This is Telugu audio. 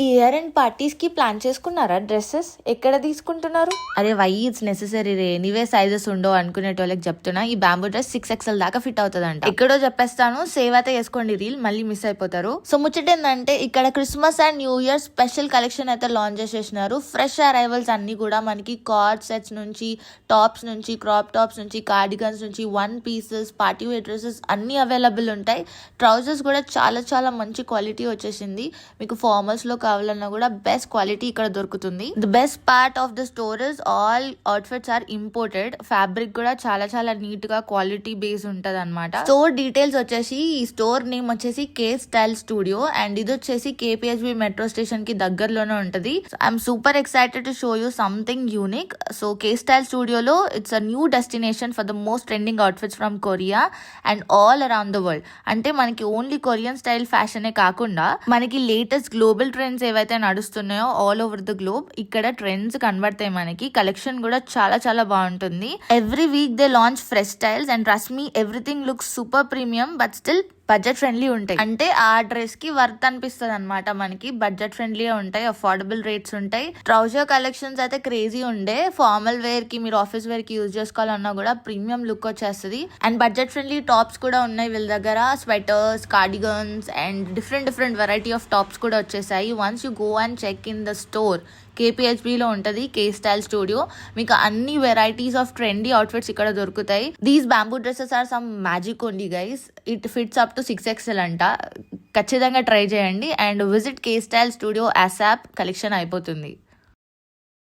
ఇయర్ అండ్ పార్టీస్ కి ప్లాన్ చేసుకున్నారా డ్రెస్సెస్? ఎక్కడ తీసుకుంటున్నారు? అరే వై ఇట్స్ నెసెసరీ రే, ఎనీవే సైజెస్ ఉండవు అనుకునేటోళ్ళకి చెప్తున్నా, ఈ బ్యాంబూ డ్రెస్ 6XL దాకా ఫిట్ అవుతుందంట. ఎక్కడో చెప్పేస్తాను, సేవ్ అయితే చేసుకోండి, రీల్ మళ్ళీ మిస్ అయిపోతారు. సో ముచ్చట ఏంటంటే ఇక్కడ Christmas and new year special collection అయితే లాంచ్ చేసేసినారు. ఫ్రెష్ అరైవల్స్ అన్ని కూడా మనకి కార్డ్ సెట్స్ నుంచి, టాప్స్ నుంచి, క్రాప్ టాప్స్ నుంచి, కార్డిగన్స్ నుంచి, one pieces, party wear dresses అన్ని అవైలబుల్ ఉంటాయి. ట్రౌజర్స్ కూడా చాలా చాలా మంచి క్వాలిటీ వచ్చేసింది. మీకు ఫార్మల్స్ లో కావాలన్నా కూడా బెస్ట్ క్వాలిటీ ఇక్కడ దొరుకుతుంది. The best part of the store is all outfits are imported. Fabric కూడా చాలా చాలా నీట్ గా క్వాలిటీ బేస్ ఉంటది అనమాట. స్టోర్ డీటెయిల్స్ వచ్చేసి, ఈ స్టోర్ నేమ్ వచ్చేసి కే స్టైల్ స్టూడియో అండ్ ఇది వచ్చేసి కేపీహెచ్బి మెట్రో స్టేషన్ కి దగ్గరలోనే ఉంటది. I'm super excited to show you something unique. So K style స్టూడియోలో it's a new destination for the most trending outfits from Korea and all around the world. అంటే మనకి ఓన్లీ కొరియన్ స్టైల్ ఫ్యాషనే కాకుండా మనకి లేటెస్ట్ గ్లోబల్ ట్రెండ్స్ ఏవైతే నడుస్తున్నాయో ఆల్ ఓవర్ ద గ్లోబ్ ఇక్కడ ట్రెండ్స్ కనబడతాయి. మనకి కలెక్షన్ కూడా చాలా చాలా బాగుంటుంది. Every week they launch fresh styles and trust me everything looks super premium but still budget friendly ఉంటాయి. అంటే ఆ డ్రెస్ కి వర్త్ అనిపిస్తుంది అనమాట. మనకి బడ్జెట్ ఫ్రెండ్లీ ఉంటాయి, అఫోర్డబుల్ రేట్స్ ఉంటాయి. ట్రౌజర్ కలెక్షన్స్ అయితే క్రేజీ ఉండే. ఫార్మల్ వేర్ కి, మీరు ఆఫీస్ వేర్ కి యూజ్ చేసుకోవాలన్నా కూడా ప్రీమియం లుక్ వచ్చేస్తుంది. అండ్ బడ్జెట్ ఫ్రెండ్లీ టాప్స్ కూడా ఉన్నాయి వీళ్ళ దగ్గర. Sweaters, cardigans and different different variety of tops కూడా వచ్చేసాయి. Once you go and check in the store, కేపీహెచ్బిలో ఉంటుంది కే స్టైల్ స్టూడియో, మీకు అన్ని వెరైటీస్ ఆఫ్ ట్రెండీ అవుట్ఫిట్స్ ఇక్కడ దొరుకుతాయి. These bamboo dresses are some magic only guys. It fits up to 6XL అంట. ఖచ్చితంగా ట్రై చేయండి and visit K style studio app. Collection అయిపోతుంది.